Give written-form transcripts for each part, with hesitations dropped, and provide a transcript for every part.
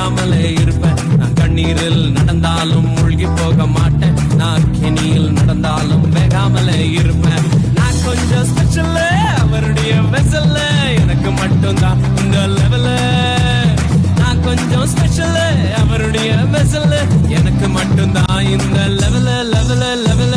வேகாமலே இருப்பேன். நான் கண்ணீரில் நடந்தாலும் மூழ்கி போக மாட்டேன். நான் கெனியில் நடந்தாலும் வேகாமலே இருப்பேன். நான் கொஞ்சம் ஸ்பெஷல், அவருடைய வெசல்ல எனக்கு மட்டும்தான் இந்த லெவல. நான் கொஞ்சம் ஸ்பெஷல், அவருடைய வெசல்ல எனக்கு மட்டும்தான் இந்த லெவல லெவல லெவல.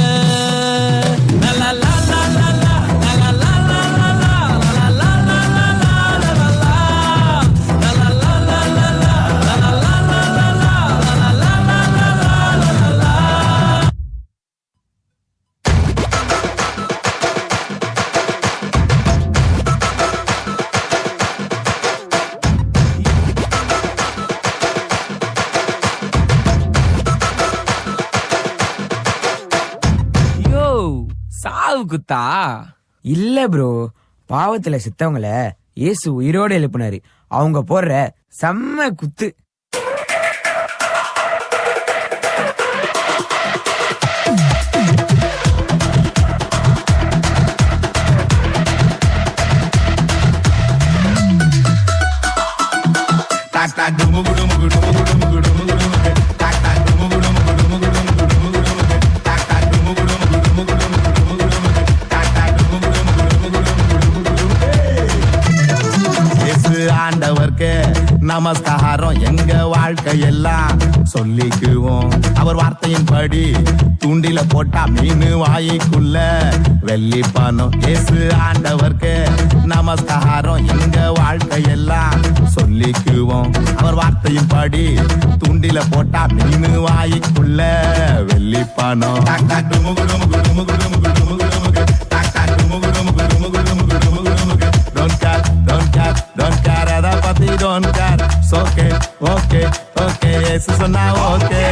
சாவு குத்தா இல்ல ப்ரோ, பாவத்துல செத்தவங்கள இயேசு உயிரோட எழுப்பினாரு. அவங்க போடுற செம்ம குத்து. ஆண்டவர்க்கு நமஸ்காரம் எங்க வாழ்க்கையெல்லாம் சொல்லிக்குவோம். அவர் வார்த்தையின் படி தூண்டில போட்டா மீன் வாய்க்குள்ள வெள்ளி பணம். இயேசு ஆண்டவர்க்கு நமஸ்காரம் எங்க வாழ்க்கையெல்லாம் சொல்லிக்குவோம். அவர் வார்த்தையின் படி தூண்டில போட்டா மீன் வாய்க்குள்ள வெள்ளி பணம். Don't care, அதை பத்தி don't care. Okay, okay, okay, yes, சொன்னா okay.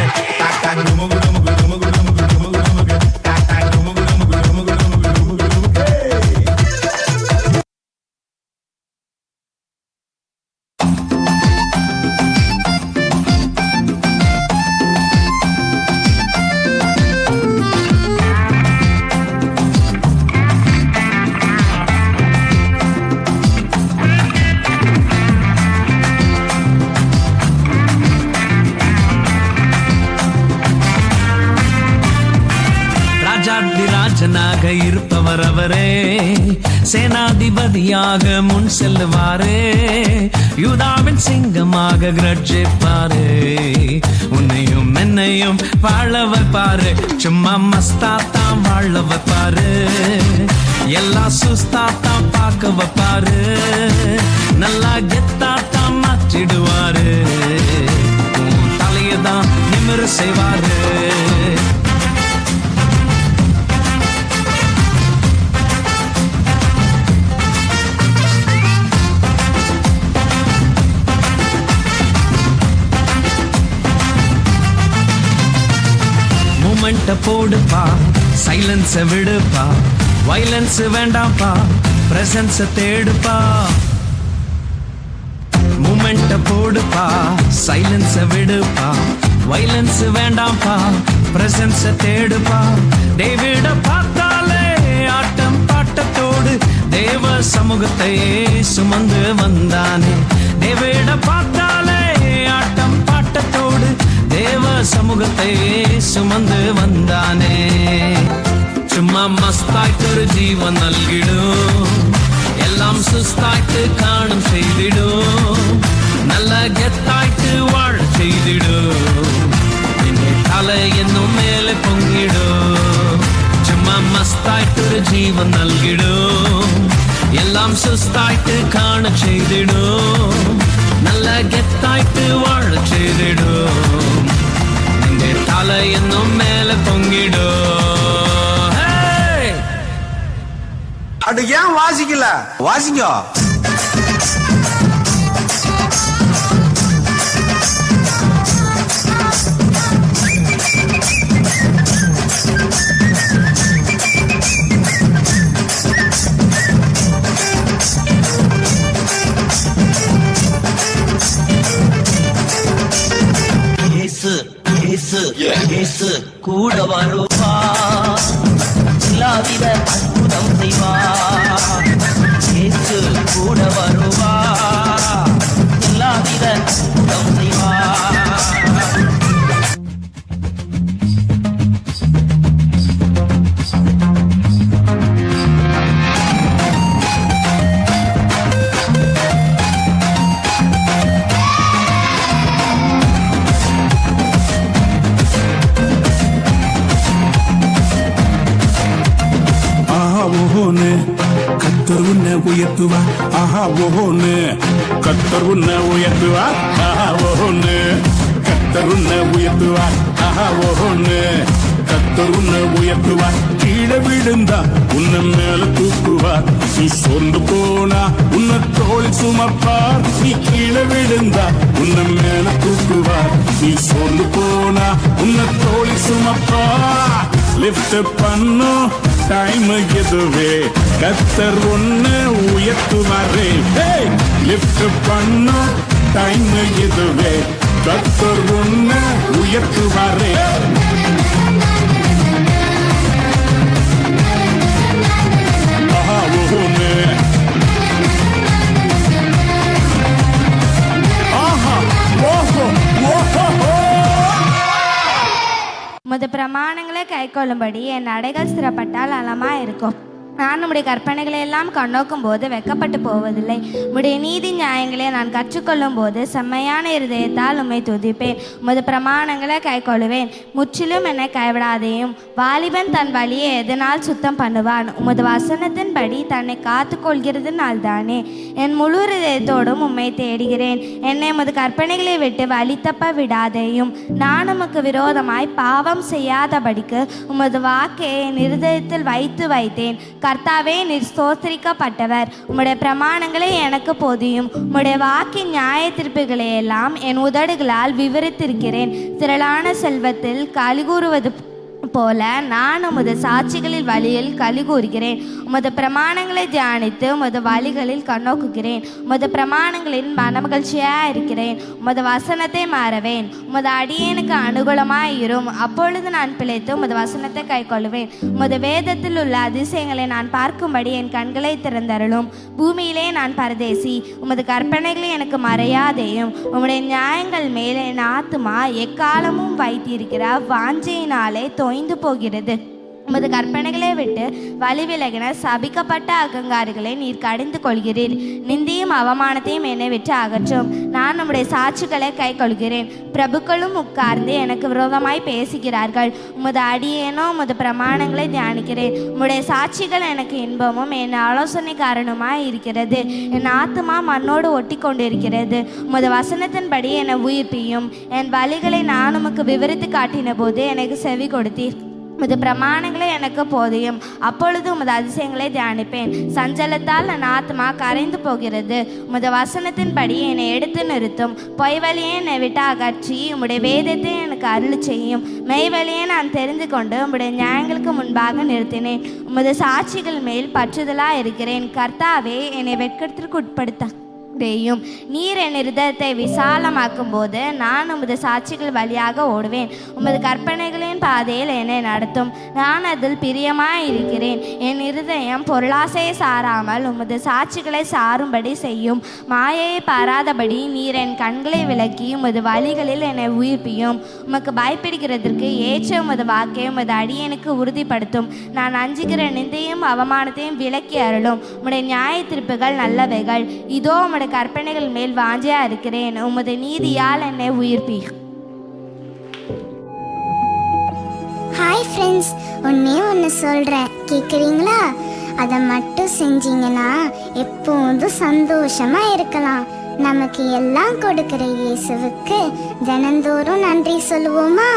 ராஜனாக இருப்பவர் அவரே, சேனாதிபதியாக முன் செல்லுவாரே, யூதாவின் சிங்கமாக கிரட்சிப்பாரே. உன்னையும் என்னையும் வாழ வைப்பாரு, சும்மா மஸ்தாத்தான் வாழ வைப்பாரு. எல்லா சுஸ்தாத்தான் பார்க்க வைப்பாரு, நல்லா கெத்தாத்தான் மாற்றிடுவாரு. தலையதான் நிமிர செய்வாரு. மூமெண்ட போடுப்பா, சைலன்ஸ விடுப்பா, வைலன்ஸ் வேண்டாம்ப்பா, பிரசன்ஸ தேடுப்பா. மூமெண்ட போடுப்பா, சைலன்ஸ விடுப்பா, வைலன்ஸ் வேண்டாம்ப்பா, பிரசன்ஸ தேடுப்பா. டேவிட பார்த்தாலே ஆட்டம் பாட்டத்தோடு தேவ சமூகத்தையே சுமந்து வந்தானே. டேவிட பார்த்தாலே ஆட்டம் பாட்டத்தோடு தேவ சமூகத்தையே சுமந்து வந்தானே. சும்மா மஸ்தாய்க்கு ஒரு ஜீவன் நல்கிடும், எல்லாம் சுஸ்தாய்க்கு காணும் செய்திடும், நல்ல கெத்தாய்க்கு வாழ செய்திடும், தலை என்னும் மேலே பொங்கிடும். சும்மா மஸ்தாய்க்கு ஒரு ஜீவன் நல்கிடும், எல்லாம் சுஸ்தாய்க்கு காண செய்திடும், நல்ல கெத்தாய்க்கு வாழ செய்திடும், தலை என்னும் மேலே பொங்கிடும். அது ஏன் வாசிக்கல? வாசிங்க. இயேசு கூட வருவா, எல்லாவித அற்புதம் செய்வா. இயேசு கூட வருவா, எல்லாவித அற்புதம் செய்வா. ஓஹோன்னு கத்தர் உன்னை உயர்த்துவா ஆஹா ஓஹோன்னு கத்தர் உன்னை உயர்த்துவா ஆஹா ஓஹோன்னு கத்தர் உன்னை உயர்த்துவா ஆஹா ஓஹோன்னு கத்தர் உன்னை உயர்த்துவா கீழே விழுந்தா உன்னை மேல தூக்குவா நீ சொந்து போனா உன்னை தோல் சுமப்பார் நீ கீழே விழுந்தா உன்னை மேல தூக்குவா நீ சொந்து போனா உன்னை தோல் சுமப்பார் லிஃப்ட் பண்ணு டைம் எதுவே கத்தர் ஒண்ணு உயர்த்துவாரே லிஃப்ட் பண்ணு டைம் எதுவே கத்தர் ஒண்ணு உயர்த்துவாரே ஆஹா ஓஹோன்னு ஆஹா ஓஹோ ஓஹோ உமது பிரமாணங்களை கைக்கொள்ளும்படி என் நடைகள் ஸ்திரப்பட்டால் நலமா இருக்கும். நான் உம்முடைய கற்பனைகளை எல்லாம் கண்ணோக்கும் போது வெக்கப்பட்டு போவதில்லை. உம்முடைய நீதி நியாயங்களை நான் கற்றுக்கொள்ளும் போது செம்மையான இருதயத்தால் உம்மை துதிப்பேன். உமது பிரமாணங்களை கைக்கொள்ளுவேன். முற்றிலும் என்னை கைவிடாதேயும். வாலிபன் தன் வழியை எதனால் சுத்தம் பண்ணுவான்? உமது வசனத்தின்படி தன்னை காத்து கொள்கிறதுனால் தானே. என் முழு இருதயத்தோடும் உம்மை தேடுகிறேன். என்னை உமது கற்பனைகளை விட்டு வழி தப்ப விடாதேயும். நான் உமக்கு விரோதமாய் பாவம் செய்யாதபடிக்கு உமது வாக்கை என் இருதயத்தில் வைத்து வைத்தேன். கர்த்தாவே, நீர் ஸ்தோத்திரிக்கப்பட்டவர். உம்முடைய பிரமாணங்களே எனக்கு போதியும். உம்முடைய வாக்கின் நியாய தீர்ப்புகளை எல்லாம் என் உதடுகளால் விவரித்திருக்கிறேன். திரளான செல்வத்தில் கலிகூறுவது போல நான் உமது சாட்சிகளில் வழியில் களி கூறுகிறேன். உமது பிரமாணங்களை தியானித்து உமது வழிகளில் கண்ணோக்குகிறேன். உமது பிரமாணங்களின் மனமகிழ்ச்சியாக இருக்கிறேன். உமது வசனத்தை மாறவேன். உமது அடியேனுக்கு அனுகூலமாய் இரும். அப்பொழுது நான் பிழைத்து உமது வசனத்தை கைக்கொள்ளுவேன். உமது வேதத்தில் உள்ள அதிசயங்களை நான் பார்க்கும்படி என் கண்களை திறந்தருளும். பூமியிலே நான் பரதேசி. உமது கற்பனைகளை எனக்கு மறையாதேயும். உம்முடைய நியாயங்கள் மேலே என் ஆத்துமா எக்காலமும் வைத்திருக்கிற வாஞ்சையினாலே தோய்ந்து போகிறது. உமது கற்பனைகளை விட்டு வழி விலகின சபிக்கப்பட்ட அகங்காரிகளை நீர் கடிந்து கொள்கிறீர். நிந்தியும் அவமானத்தையும் என்னை விட்டு அகற்றும். நான் உம்முடைய சாட்சிகளை கை கொள்கிறேன். பிரபுக்களும் உட்கார்ந்து எனக்கு விரோதமாய் பேசுகிறார்கள். உமது அடியேனோ உமது பிரமாணங்களை தியானிக்கிறேன். உம்முடைய சாட்சிகள் எனக்கு இன்பமும் என் ஆலோசனை காரணமாய் இருக்கிறது. என் ஆத்துமா மண்ணோடு ஒட்டி கொண்டிருக்கிறது. உமது வசனத்தின்படி என்னை உயிர்ப்பியும். என் வழிகளை நான் உமக்கு விவரித்து காட்டின போது எனக்கு செவி கொடுத்தீர். உமது பிரமாணங்களை எனக்கு போதியும். அப்பொழுது உமது அதிசயங்களை தியானிப்பேன். சஞ்சலத்தால் என் ஆத்மா கரைந்து போகிறது. உமது வசனத்தின்படி என்னை எடுத்து நிறுத்தும். பொய்வழியை என்னை விட்டு அகற்றி உம்முடைய வேதத்தை எனக்கு அருளி செய்யும். மெய்வழியை நான் தெரிந்து கொண்டு உம்முடைய நியாயங்களுக்கு முன்பாக நிறுத்தினேன். உமது சாட்சிகள் மேல் பற்றுதலாக இருக்கிறேன். கர்த்தாவே, என்னை வெட்கத்திற்கு உட்படுத்த நீர் என் இருதயத்தை விசாலமாக்கும் போது நான் உமது சாட்சிகள் வழியாக ஓடுவேன். உமது கற்பனைகளின் பாதையில் என்னை நடத்தும். நான் அதில் பிரியமாய் இருக்கிறேன். என் இருதயம் பொருளாசையை சாராமல் உமது சாட்சிகளை சாரும்படி செய்யும். மாயையை பாராதபடி நீர் என் கண்களை விலக்கி உமது வழிகளில் என்னை உயிர்ப்பியும். உமக்கு பயப்படுகிறதற்கு ஏற்ற உமது வாக்கை உமது அடியனுக்கு உறுதிப்படுத்தும். நான் அஞ்சுகிற நிந்தையும் அவமானத்தையும் விலக்கி அருளும். உம்முடைய நியாய தீர்ப்புகள் நல்லவைகள். இதோ உம்முடைய கற்பனைகள் மேல் வாஞ்சையா இருக்கிறேன். உமது நீதியால் என்னை உயிர்ப்பி. ஹாய் ஃப்ரெண்ட்ஸ், ஒன்று சொல்கிறேன், கேட்குறீங்களா? அதை மட்டும் செஞ்சீங்கன்னா எப்போதும் சந்தோஷமாக இருக்கலாம். நமக்கு எல்லாம் கொடுக்குற இயேசுவுக்கு தினந்தோறும் நன்றி சொல்லுவோமா?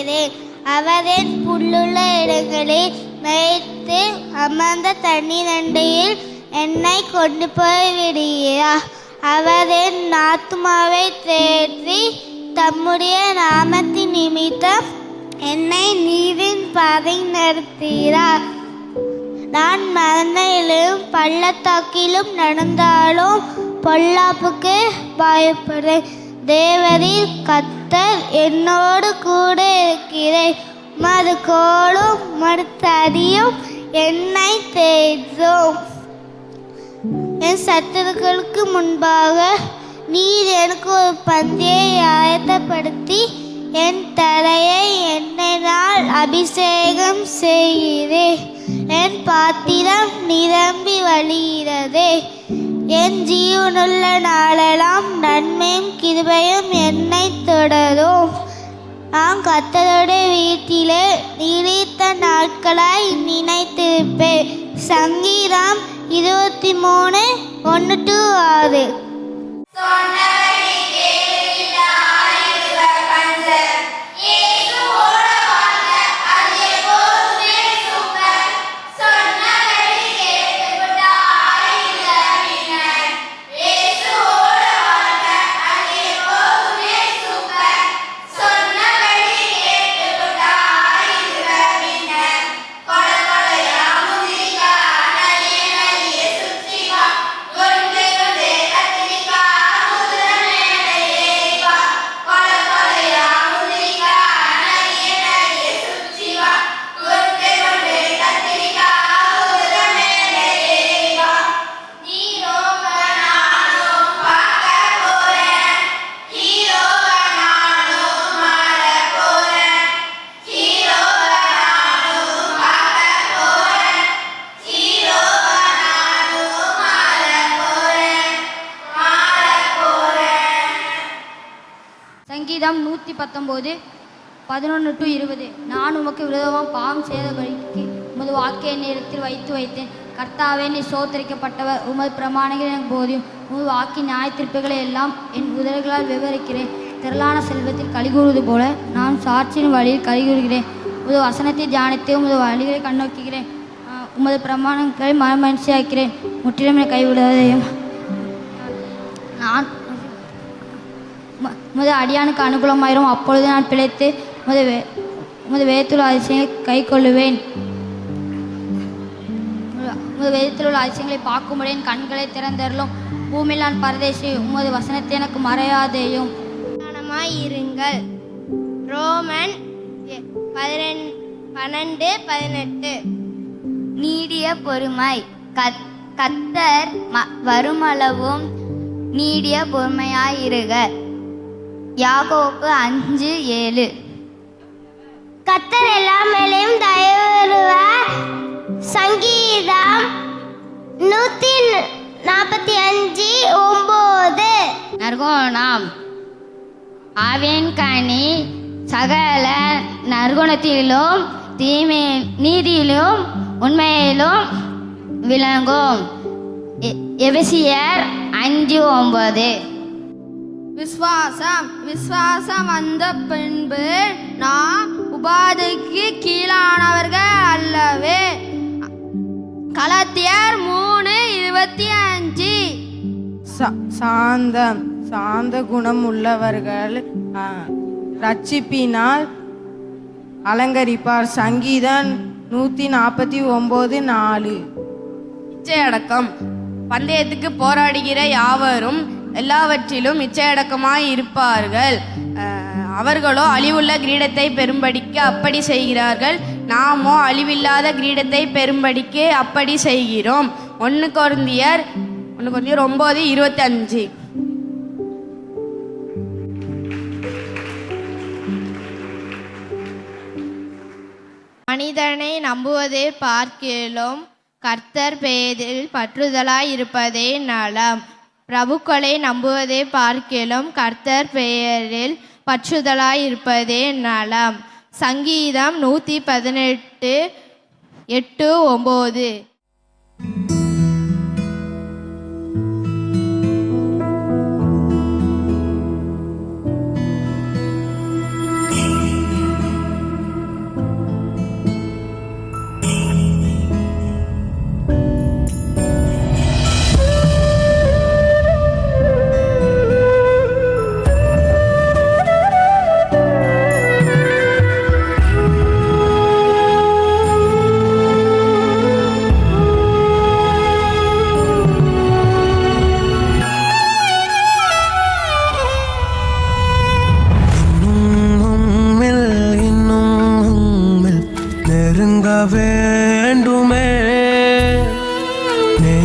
செய்கிறேன். அவரின் புல்லுள்ள இடங்களில் மேய்த்து அமர்ந்த தண்ணீர் அண்டையில் என்னை கொண்டு போய் விடுகிறார். அவரின் ஆத்துமாவை தேற்றி தம்முடைய நாமத்தின் நிமித்தம் என்னை நீரின் பாதை நடத்துகிறார். நான் மரணத்திலும் பள்ளத்தாக்கிலும் நடந்தாலும் பொல்லாப்புக்கு பயப்படுறேன். தேவரீர் கர்த்தர் என்னோடு கூட இருக்கிறேன். உமது கோலும் உமது தடியும் என்னை தேற்றும். என் சத்துருக்களுக்கு முன்பாக நீர் எனக்கு ஒரு பந்தியை ஆயத்தப்படுத்தி என் தலையை எண்ணெயினால் அபிஷேகம் செய்கிறேன். என் பாத்திரம் நிரம்பி வழிகிறது. என் ஜீவனுள்ள நாளெல்லாம் நன்மையும் கிருபையும் என்னை தொடரும். நான் கர்த்தருடைய வீட்டிலே நீடித்த நாட்களாய் நினைத்திருப்பேன். சங்கீதம் 23:1-6. சங்கீதம் 119:11-20. நான் உமக்கு விரோதமாக பாவம் செய்தபடிக்கு உமது வாக்கை என் நேரத்தில் வைத்தேன். கர்த்தாவே, நீ சோத்தரிக்கப்பட்டவர். உமது பிரமாணங்கள் எனக்கு போதியும். உமது வாக்கின் நியாய தீர்ப்புகளை எல்லாம் என் உதடுகளால் விவரிக்கிறேன். திரளான செல்வத்தில் கலிகூறுவது போல நான் சாட்சியின் வழியில் கலிகூறுகிறேன். உமது வசனத்தை தியானித்து உமது வழிகளை கண்ணோக்குகிறேன். உமது பிரமாணங்களை மனமகிழ்ச்சியாக்கிறேன். முற்றிலும் என்னை கைவிடாதையும். நான் உமது அடியானுக்கு அனுகூலமாயிரும். அப்பொழுது நான் பிழைத்து உமது வேதத்தில் அதிசயங்களை கை கொள்ளுவேன். உமது வேதத்தில் உள்ள அதிசயங்களை பார்க்கும்படி என் கண்களை திறந்தருளும். பூமியில் நான் பரதேசி. உமது வசனத்தை எனக்கு மறையாதேயும். இருங்கள். ரோமன் 12:18. நீடிய பொறுமை. கர்த்தர் வருமளவும் நீடிய பொறுமையாயிருக. யாக்கோபு 5:7. கர்த்தர் எல்லா மேலையும் தயவுருவார். சங்கீதம் 145:9. நற்குணம். ஆவின் கனி சகல நற்குணத்திலும் நீதியிலும் உண்மையிலும் விளங்கும். எபேசியர் 5:9. விசுவாசம் வந்த பின்பு நாம் உபாதைக்கு கீழானவர்கள் அல்லவே. கலாத்தியர் 3:25. சாந்த குணம் உள்ளவர்கள் ரட்சிப்பினால் அலங்கரிப்பார். சங்கீதம் 149:4. இச்சையடக்கம். பந்தயத்துக்கு போராடுகிற யாவரும் எல்லாவற்றிலும் இச்சையடக்கமாய் இருப்பார்கள். அவர்களோ அழிவுள்ள கிரீடத்தை பெறும்படிக்கு அப்படி செய்கிறார்கள். நாமோ அழிவில்லாத கிரீடத்தை பெறும்படிக்கு அப்படி செய்கிறோம். 1 கொரிந்தியர் 9:25. மனிதனை நம்புவதை பார்க்கிலும் கர்த்தர் பெயரில் பற்றுதலாய் இருப்பதே நலம். பிரபுக்களை நம்புவதை பார்க்கிலும் கர்த்தர் பெயரில் பற்றுதலாய் இருப்பதே நலம். சங்கீதம் 118:8-9.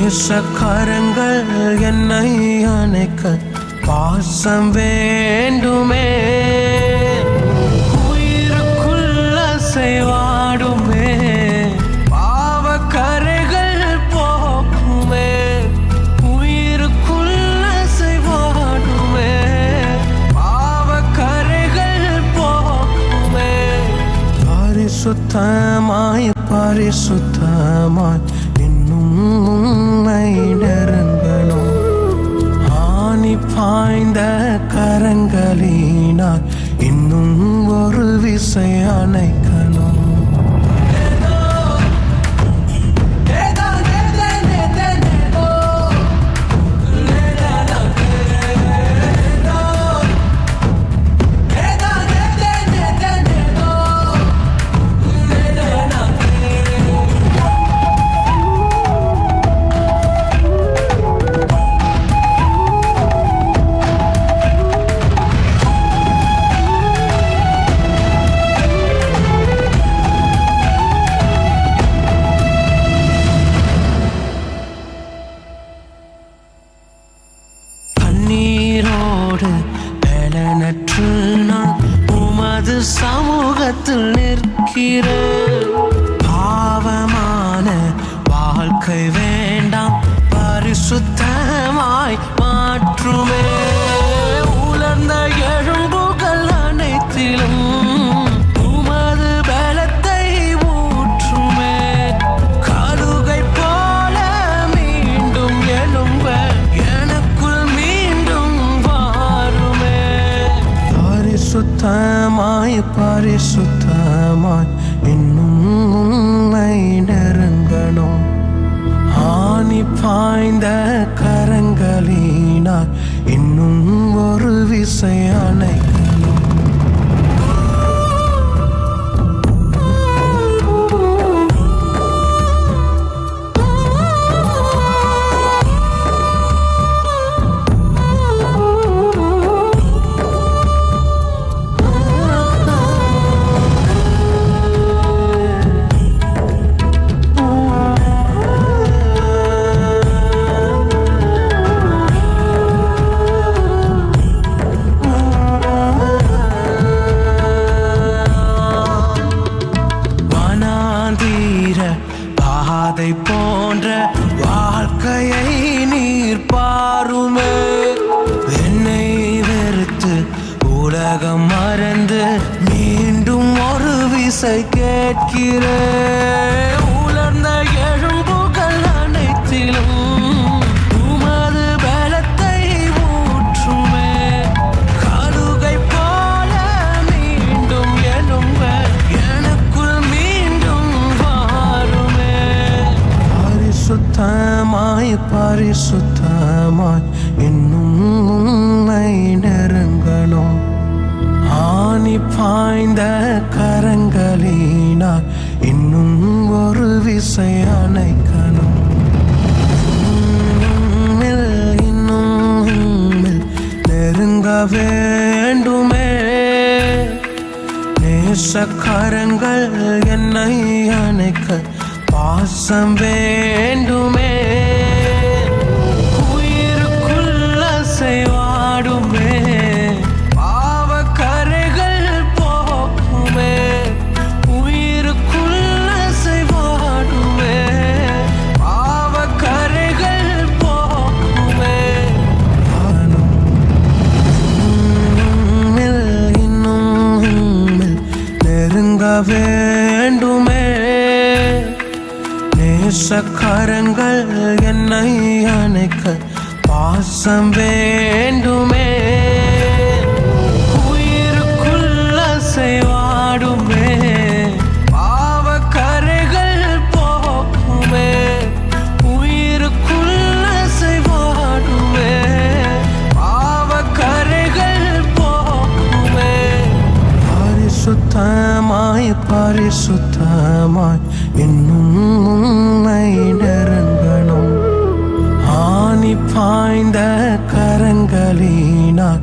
நேசக்கரங்கள் என்னை அணைக்க பாசம் வேண்டுமே, உயிருக்குள்ள செய்வாடுமே, பாவக்கரைகள் போக்குமே, உயிருக்குள்ள செய்வாடுமே, பாவக்கரைகள் போக்குமே. பரிசுத்தமாய் பரிசுத்தமாய் இன்னும் உம்மை நெருங்கணும், ஆணி பாய்ந்த கரங்களினால் இன்னும் ஒரு விசை அணைக்கணும். கண்ணீரோடு பலனற்று நான் உமது சமூகத்தில் நிற்கிறேன். பாவமான வாழ்க்கை வேண்டாம், பரிசுத்தமாய் மாற்றுமே. உலர்ந்த எழும்புகள் அனைத்திலும் உமது பலத்தை ஊற்றுமே. கழுகை போல மீண்டும் எழும்ப எனக்குள் மீண்டும் வாருமே. பரிசுத்தமாய் பரிசுத்தமாய் இன்னும் உம்மை நெருங்கணும், ஆணி பாய்ந்த கரங்களினால் இன்னும் ஒரு விசை அணைக்கணும். பாதை போன்ற வாழ்க்கையை நீர் பாருமே. என்னை வெறுத்து உலகம் மறந்து மீண்டும் ஒரு விசை கேட்கிறேன். உலர்ந்த எழும்புகள் அனைத்திலும் உமது பலத்தை ஊற்றுமே. கழுகை போல மீண்டும் எழும்ப எனக்குள் மீண்டும் வாருமே. பரிசுத்தமாய் பரிசுத்தமாய் இன்னும் உம்மை நெருங்கணும், ஆணி பாய்ந்த கரங்களினால் இன்னும் ஒரு விசை அணைக்கணும். இன்னும் நெருங்க வேண்டுமே. நேசக்கரங்கள் என்னை அணைக்க பாசம் வேண்டுமே. உயிருக்குள்ள செய்வாடுமே, பாவக்கரைகள் போக்குமே. உயிருக்குள்ள செய்வாடுமே, பாவக்கரைகள் போக்குமே. இன்னும் நெருங்க வேண்டுமே. நேசக்கரங்கள் என்னை அணைக்க பாசம் வேண்டுமே. உயிருக்குள்ள செய்வாடுமே, பாவக்கரைகள் போக்குமே. உயிருக்குள்ள செய்வாடுமே, பாவக்கரைகள் போக்குமே. பரிசுத்தமாய் பரிசுத்தமாய் இன்னும் உம்மை நெருங்கணும், ஆணி பாய்ந்த கரங்களினால்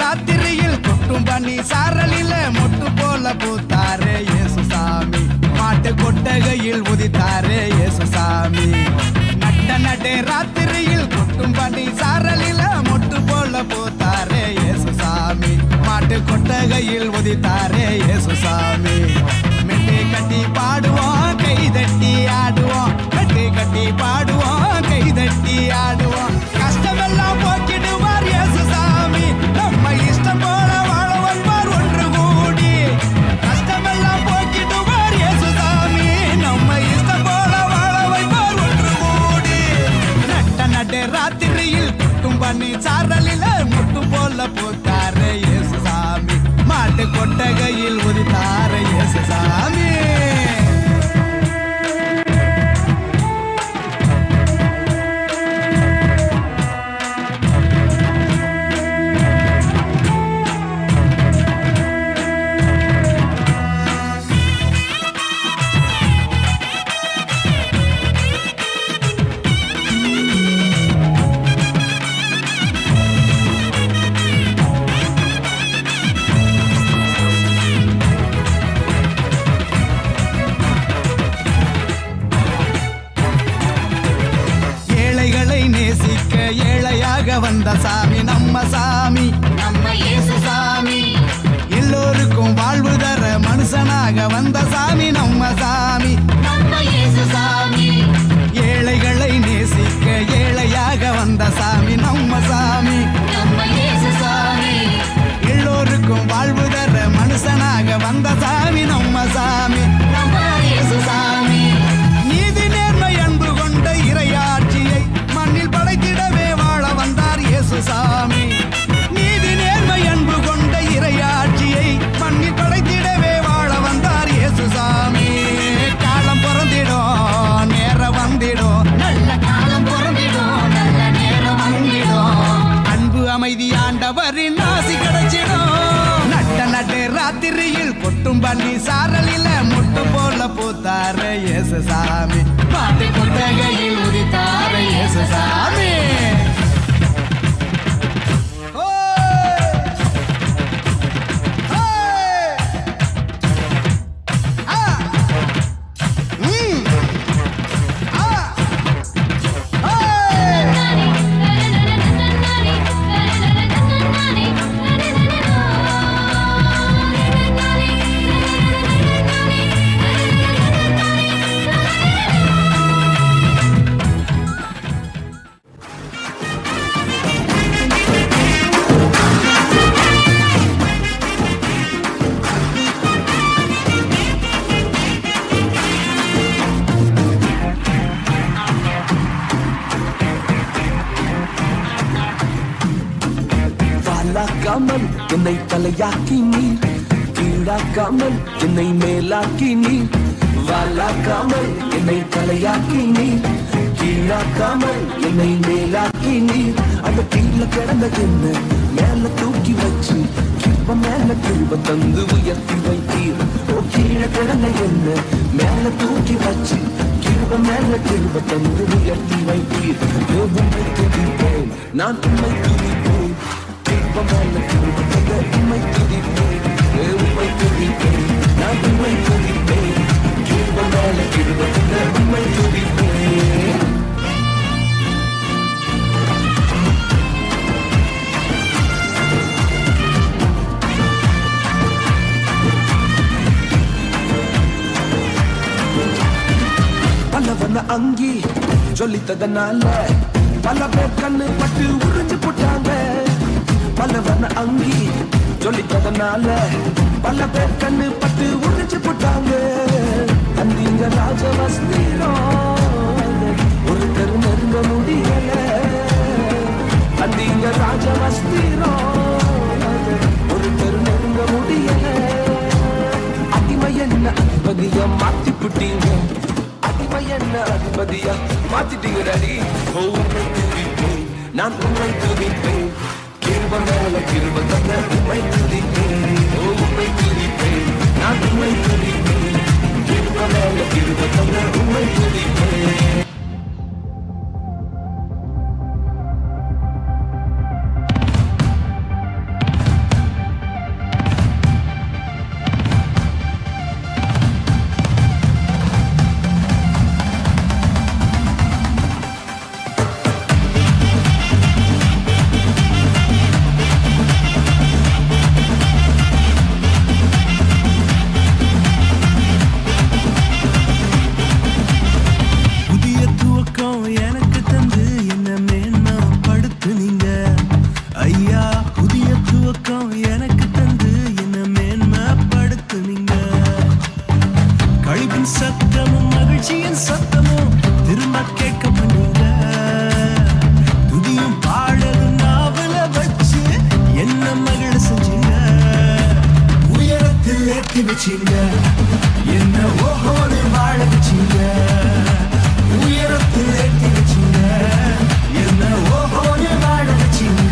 ராத்திரியில் கொட்டும் பனி சாரலில மொட்டு போல பூத்தாரே இயேசு சாமி மாட்டு கொட்டகையில் உதித்தாரே இயேசு சாமி நட்டே ராத்திரியில் கொட்டும் பனி சாரலில மொட்டு போல பூத்தாரே இயேசு சாமி மாட்டு கொட்டகையில் உதித்தாரே இயேசு சாமி மெட்டி கட்டி பாடுவோம் கை தட்டி ஆடுவோம் மெட்டி கட்டி பாடுவோம் கை தட்டி ஆடுவோம் கஷ்டமெல்லாம் போக்கிடுவார் இயேசு சாமி நம்ம இஷ்டம் போல வாழ வைப்பார் ஒன்று கூடி கஷ்டமெல்லாம் போக்கிடுவார் இயேசு சாமி நம்ம இஷ்டம் போல வாழ வைப்பார் ஒன்று கூடி நட்டே ராத்திரியில் குட்டும் பண்ணி சாரலில முட்டு போல போத்தாரே இயேசு சாமி மாட்டு கொட்டகையில் உதித்தாரே இயேசு சாமி வந்த சாமி நம்ம சாமி நம்ம இயேசு சாமி எல்லோருக்கும் வாழ்வு தர மனுஷனாக வந்த சாமி நம்ம சாமி நம்ம இயேசு சாமி ஏழைகளை நேசிக்க ஏழையாக வந்த சாமி நம்ம சாமி நம்ம இயேசு சாமி எல்லோருக்கும் வாழ்வு தர மனுஷனாக வந்த சாமி நம்ம சாமி நம்ம இயேசு சாமி நீதி நேர்மை அன்பு கொண்ட இறையாட்சியை மண்ணில் படைத்திடவே வாழ வந்தார் இயேசு சாமி நீதி நேர்மை அன்பு கொண்ட இறையாட்சியை மண்ணில் படைத்திடவே வாழ வந்தார் இயேசு சாமி காலம் பிறந்திடும் நேரம் வந்திடும் நல்ல காலம் பிறந்திடும் நல்ல நேரம் வந்திடும் அன்பு அமைதி ஆண்டவரின் ஆசி கிடைச்சிடும் நட்டே ராத்திரியில் கொட்டும் பண்ணி சாரலில முட்டு போல பூத்தார இயேசு சாமி மாட்டு கொட்டகையில் உதித்தார இயேசு சாமி வாழாக்காமல் என்னை தலையாக்கி நீர் கீழாக்காமல் என்னை மேலாக்கி நீர் வாழாக்காமல் என்னை தலையாக்கி நீர் கீழாக்காமல் என்னை மேலாக்கி நீர் அந்த கீழே கிடந்த என்ன மேல தூக்கி வச்சு கிருப மேல கிருப தந்து உயர்த்தி வைத்தீர் ஓ கீழே கிடந்த என்ன மேல தூக்கி வச்சு கிருப மேல கிருப தந்து உயர்த்தி வைத்தீர் உம்மை துதிப்பேன் நான் உம்மை துதிப்பேன் கிருப மேல கிருப தந்த உம்மை துதிப்பேன் உம்மை துதிப்பேன் நான் உம்மை துதிப்பேன் கிருப மேல கிருப தந்த உம்மை துதிப்பேன் பலவன அங்கி சொல்லித்ததனால பல பேர் கண்ணு பட்டு உறிஞ்சு போட்டாங்க பலவன அங்கி சொல்லித்ததனால பல பேர் கண்ணு பட்டு உறிஞ்சு போட்டாங்க அந்தீங்க ராஜவஸ்திரம் ஒருத்தர் நெருங்க முடியல அந்தீங்க ராஜவஸ்திரம் ஒருத்தர் நெருங்க முடியல அடிமை என்ன அதிபதிய மாத்தி புட்டீங்க என்ன அதிபதியா மாத்திட்டீங்க டாடி உம்மை துதிப்பேன் நான் உம்மை துதிப்பேன் கிருப மேல கிருப தந்த உம்மை துதிப்பேன் உம்மை துதிப்பேன் நான் உம்மை துதிப்பேன் கிருப மேல கிருப தந்த உம்மை துதிப்பேன் சத்தமும் மகிழ்ச்சியின் சத்தமும் திரும்ப கேட்க பண்ணுங்க. துதியும் பாடலும் நாவல வச்சு என்ன மகிழ செஞ்சீங்க. உயரத்தில் ஏற்றி வச்சீங்க, என்ன ஓஹோடு வாழ வச்சீங்க. உயரத்தில் ஏற்றி வச்சீங்க, என்ன ஓஹோடு வாழ வச்சீங்க.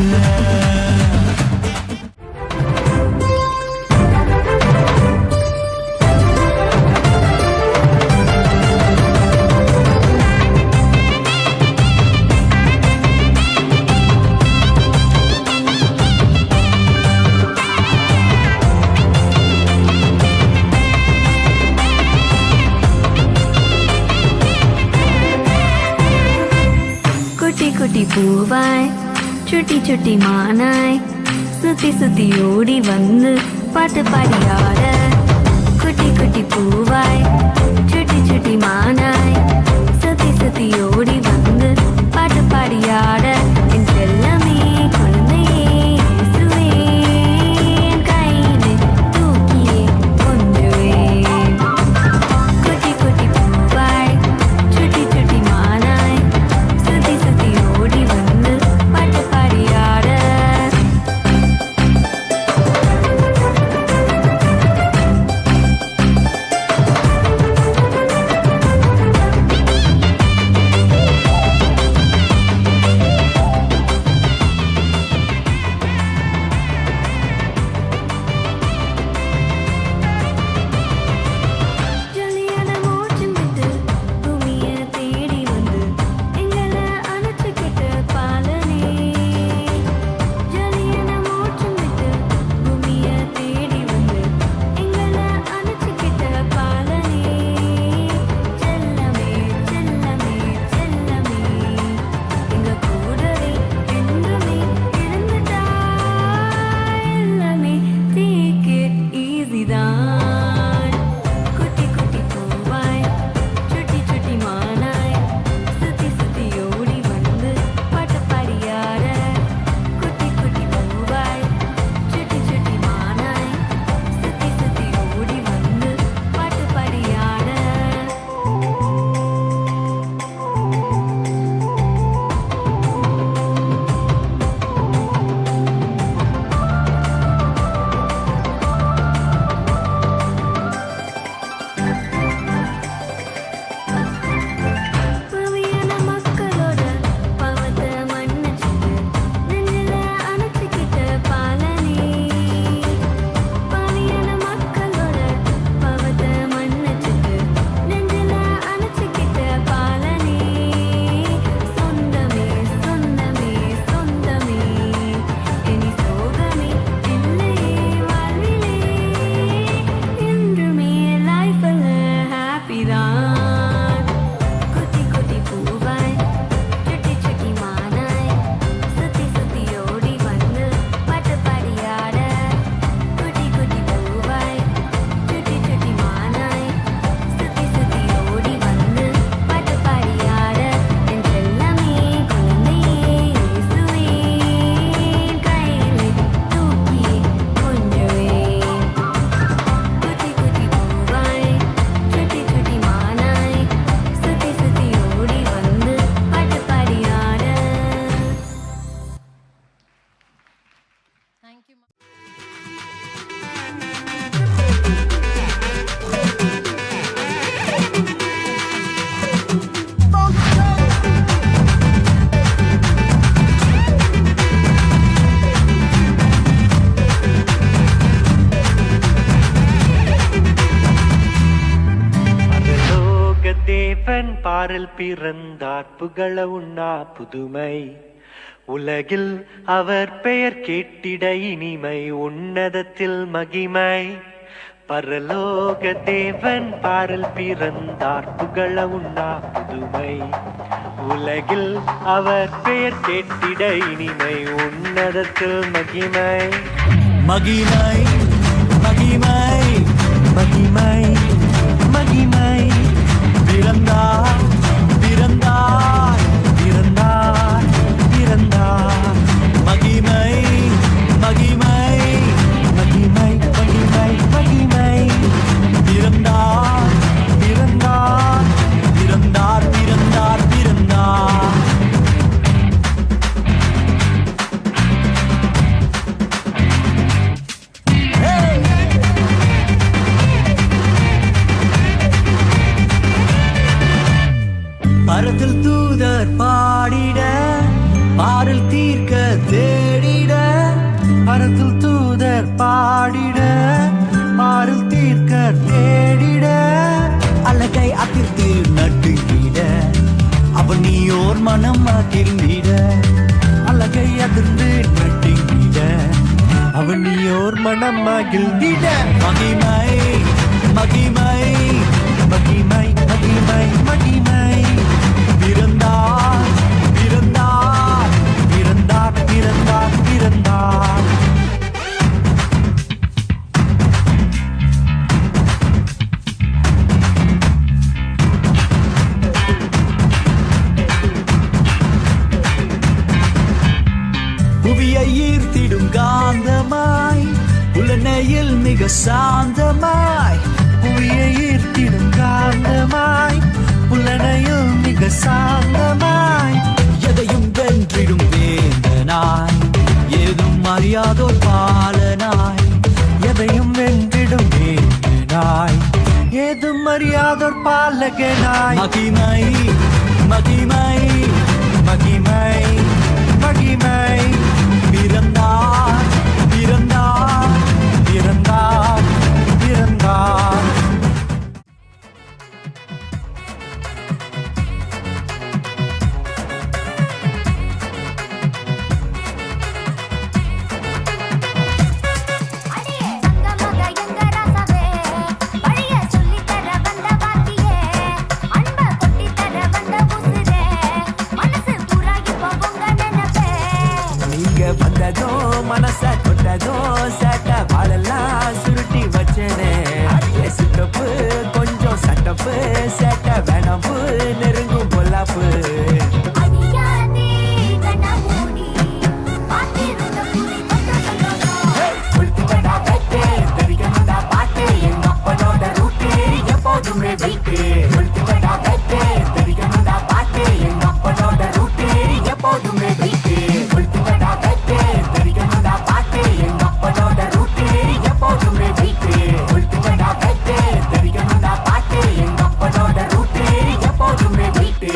குட்டி பூவாய் சுட்டி சுட்டி மானாய் சுத்தி சுத்தி ஓடி வந்து பாட்டு பாடியாட. குட்டி குட்டி பூவாய் சுட்டி சுட்டி மானாய் சுத்தி சுத்தி ஓடி வந்து பாட்டு பாடியாட. என் செல்லமே குழந்தையே இயேசுவே, என் கையிலே தூக்கியே கொஞ்சுவேன். குட்டி குட்டி பூவாய் சுட்டி சுட்டி மானாய் சுத்தி சுத்தி ஓடி வந்து பாட்டு பாடியாட. ஜொலியான மோட்சம் விட்டு பூமியை தேடி வந்து எங்களை அணைச்சுக்கிட்ட பாலனே. ஜொலியான மோட்சம் விட்டு பூமியை தேடி வந்து எங்களை அணைச்சுக்கிட்ட பாலனே. செல்லமே செல்லமே செல்லமே எங்க கூடவே என்றுமே இருந்துட்டா. எல்லாமே தீக்கு ஈஸிதான். குட்டி குட்டி பூவாய் சுட்டி சுட்டி மானாய் சுத்தி சுத்தி ஓடி வந்து பாட்டு பாடியாட. குட்டி குட்டி பூவாய் சுட்டி சுட்டி மானாய் சுத்தி சுத்தி ஓடி வந்து பாட்டு பாடியாட. பவியான மக்களோட பாவத்தை மன்னிச்சுட்டு நெஞ்சில அணைச்சுக்கிட்ட பாலனே. பவியான மக்களோட பாவத்தை மன்னிச்சுட்டு நெஞ்சில அணைச்சுக்கிட்ட பாலனே. சொந்தமே சொந்தமே சொந்தமே இனி சோகமே இல்லையே வாழ்விலே. என்றுமே லைஃப்ல ஹாப்பி தான். குட்டி குட்டி பூவாய் சுட்டி சுட்டி மானாய் சுத்தி சுத்தி ஓடி வந்து பாட்டு பாடியாட. குட்டி குட்டி பூவாய் சுட்டி சுட்டி மானாய் சுத்தி சுத்தி ஓடி வந்து பாட்டு பாடியாட. என் செல்லமே குழந்தையே இயேசுவே, என் கையிலே தூக்கியே கொஞ்சுவேன். குட்டி குட்டி பூவாய் சுட்டி சுட்டி மானாய் சுத்தி சுத்தி ஓடி வந்து பாட்டு பாடியாட. பரலோக தேவன் பாரில் பிறந்தார், புகழ உண்ணா புதுமை. உலகில் அவர் பெயர் கேட்டிட இனிமை, உன்னதத்தில் மகிமை. பரலோக தேவன் பாரில் பிறந்தார், புகழ உண்ணா புதுமை. உலகில் அவர் பெயர் கேட்டிட இனிமை, உன்னதத்தில் மகிமை. மகிமை மகிமை மகிமை மகிமை. பிறந்தார் பிறந்தார் பிறந்தார் பிறந்தார். மகிமை மகிமை மகிமை மகிமை மகிமை. பிறந்தார் பிறந்தார் பரத்தில் தூதர் பாடிட பாரில் தீர்க்க தேடிட பரத்தில் தூதர் பாடிட பாரில் தீர்க்க தேடிட அழகை அதிர்த்து நட்டுகிட அவன் நீயோர் மனம் மகிழ்ந்திட அழகை அதிர்ந்து நட்டுகிட அவன் நீயோர் மனம் மகிழ்ந்திட மகிமை மகிமை மகிமை மகிமை மகிமை பிறந்தார் பிறந்தார் பிறந்தார் பிறந்தார் பிறந்தார் புவியை ஈர்த்திடும் காந்தமாய் புலனையில் மிக சாந்தமாய் புவியை ஈர்த்திடும் காந்தமாய் புலனையில் மிக சாந்தமாய் எதையும் வென்றிடும் வேந்தனாய் ஏதும் அறியாதோர் பாலனாய் எதையும் வென்றிடும் வேந்தனாய் ஏதும் அறியாதோர் பாலகனாய் மகிமை மகிமை மகிமை மகிமை பிறந்தார் பிறந்தார் பிறந்தார் பிறந்தார் வந்ததோ மனச கொண்டதோ சட்ட பாலெல்லாம் சுருட்டி வச்சனே சிட்டப்பு கொஞ்சம் சட்டப்பு சட்ட வேணாப்பு நெருங்கும் பொல்லாப்பு பாட்டு எங்க அப்பனோட ரூட்டு எப்போதுமே வைத்து பாட்டு எங்க அப்பனோட ரூட்டு எப்போதுமே வைத்து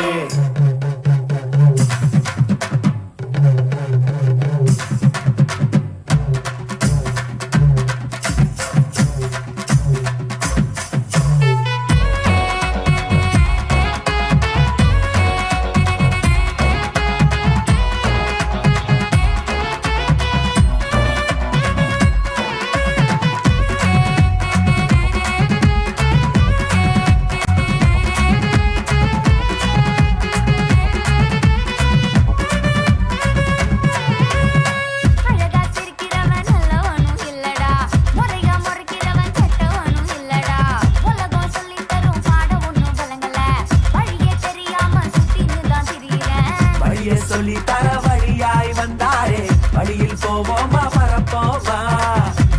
சொல்லி தர வழியாய் வந்தாரே வழியில் போவோமா பரப்போமா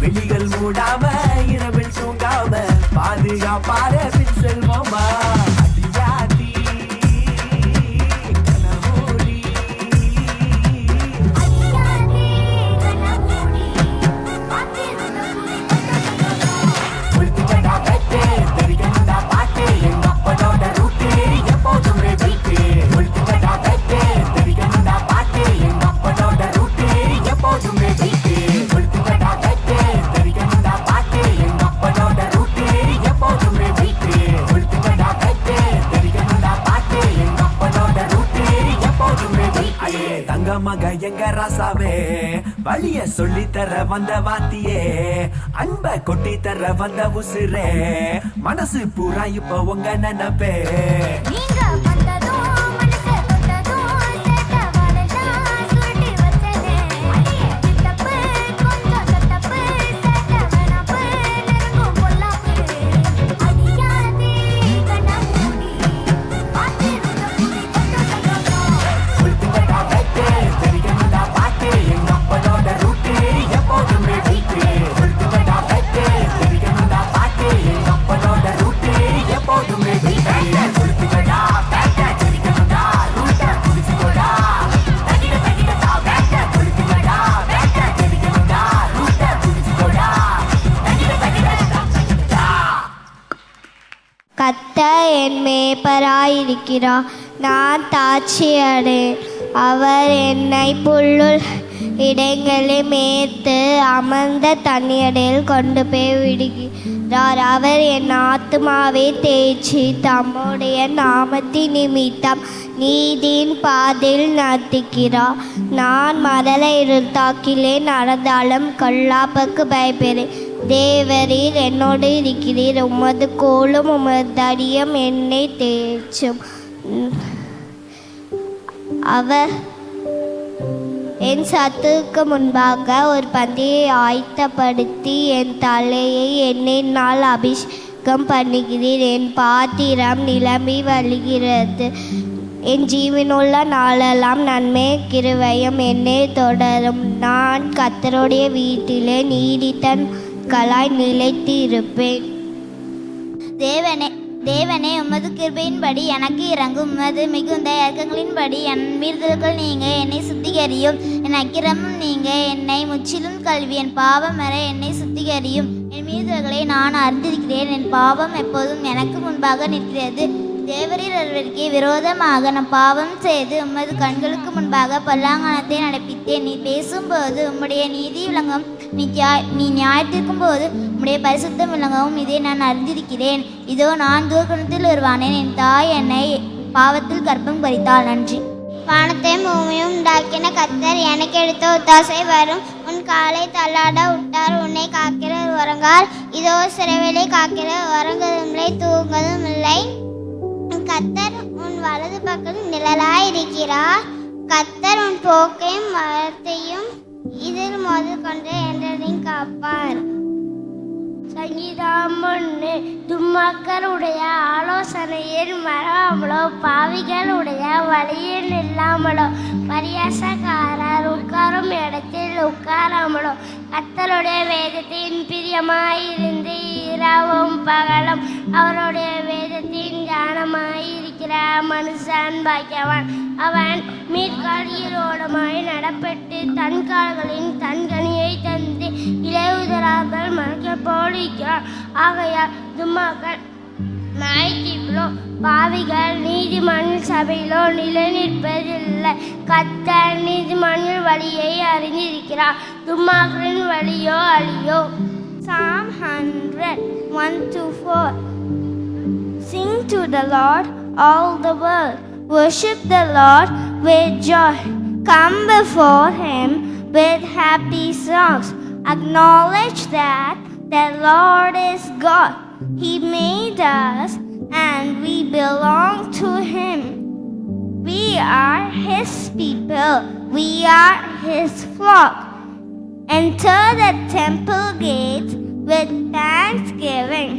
வெளிகள் மூடாம இரவில் தூங்காம பாதுகாப்பார பின் செல்வோமா அடியாடி கனமூடி பாட்டு எங்க அப்பனோட ரூட்டு எப்போதுமே வைத்து பாட்டு எங்க அப்பனோட ரூட்டு எப்போதுமே வைத்து பாட்டு எங்க அப்பனோட ரூட்டு எப்போதுமே வைத்து பாட்டு எங்க அப்பனோட ரூட்டு எப்போதுமே வைத்து தங்க மக எங்க ராசாவே வழிய சொல்லி தர வந்த வாத்தியே அன்ப கொட்டி தர வந்த உசுரே மனசு பூரா இப்ப உங்க நினைப்பே பாட்டு எங்க அப்பனோட ரூட்டு எப்போதுமே கர்த்தர் என் மேய்ப்பராயிருக்கிறார், நான் தாட்சியடையேன். அவர் என்னை புல்லுள் இடங்களில் மேய்த்து அமர்ந்த தண்ணீரில் கொண்டு போய் விடுகிறார். அவர் என் ஆத்துமாவை தேய்ச்சி தம்முடைய நாமத்தின் நிமித்தம் நீதியின் பாதையில் நடத்துகிறார். நான் மரண இருட்டாக்கிலே நடந்தாலும் கொல்லாப்புக்கு பயப்பேன். தேவரீர் என்னோடு இருக்கிறீர், உமது கோலும் உமது தடியும் என்னை தேய்ச்சும். அவர் என் சத்துக்கு முன்பாக ஒரு பந்தியை ஆயத்தப்படுத்தி என் தலையை எண்ணெயினால் அபிஷேகம் பண்ணுகிறீர். என் பாத்திரம் நிரம்பி வழிகிறது. என் ஜீவனுள்ள நாளெல்லாம் நன்மை கிருபையும் என்னை தொடரும். நான் கர்த்தருடைய வீட்டிலே நீடித்தன்களாய் நிலைத்து இருப்பேன். தேவனே, உமது கிருபையின்படி எனக்கு இறங்கும். உமது மிகுந்த இரக்கங்களின்படி என் மீறுதல்கள் நீங்க என்னை சுத்திகரியும். என் அக்கிரமம் நீங்க என்னை முற்றிலும் கழுவி என் பாவம் வர என்னை சுத்திகரியும். என் மீறுதல்களை நான் அறிந்திருக்கிறேன். என் பாவம் எப்போதும் எனக்கு முன்பாக நிற்கிறது. தேவரீர் ஒருவருக்கு விரோதமாக நான் பாவம் செய்து உமது கண்களுக்கு முன்பாக பல்லாங்கணத்தை நடப்பித்தேன். நீ பேசும்போது உம்முடைய நீதி விளங்கவும், நீ நியாயத்திற்கும் போது உம்முடைய பரிசுத்தம் விளங்கவும் இதை நான் அறிந்திருக்கிறேன். இதோ நான் தூர்குணத்தில் வருவானேன். என் தாய் என்னை பாவத்தில் கர்ப்பம் பறித்தாள். நன்றி. வானத்தையும் பூமியும் உண்டாக்கின கர்த்தர் எனக்கு எடுத்த ஒத்தாசை வரும். உன் காலை தள்ளாட விட்டார், உன்னை காக்கிற உறங்கார். இதோ சிறைவேலை காக்கிற உறங்குவதும் இல்லை, தூங்குவதும் இல்லை. கர்த்தர் உன் வலது பக்கம் நிழலாயிருக்கிறார். கர்த்தர் உன் போக்கையும் வரத்தையும் இதில் முதல் கொண்டு என்றதையும் காப்பார். சங்கீதம் 1. துன்மார்க்கருடைய ஆலோசனையில் மறவாமலோ, பாவிகளுடைய வழியில் நில்லாமலோ, பரியாசக்காரர் உட்காரும் இடத்தில் உட்காராமலோ, கர்த்தருடைய வேதத்தின் பிரியமாயிருந்து இரவும் பகலும் அவருடைய வேதத்தின் ஞானமாயிருக்கிற மனுஷன் பாக்கியவான். அவன் மீட்காலியரோடமாய் நடப்பட்டு தன் கால்களின் தன்கனியை தந்து இலையுதராமல் மறைக்க போலிக்கிறான். ஆகையால் துன்மார்க்கர் நாய்த்திலோ பாவிகள் நீதிமன்ற சபையிலோ நிலை நிற்பதில்லை. கர்த்தர் நீதிமன்ற வழியை அறிந்திருக்கிறார், துன்மார்க்கரின் வழியோ அழியோ. Psalm 100, 1-4. Sing to the Lord, all the world. Worship the Lord with joy. Come before Him with happy songs. Acknowledge that the Lord is God. He made us and we belong to Him. We are His people. We are His flock. Enter the temple gates with thanksgiving.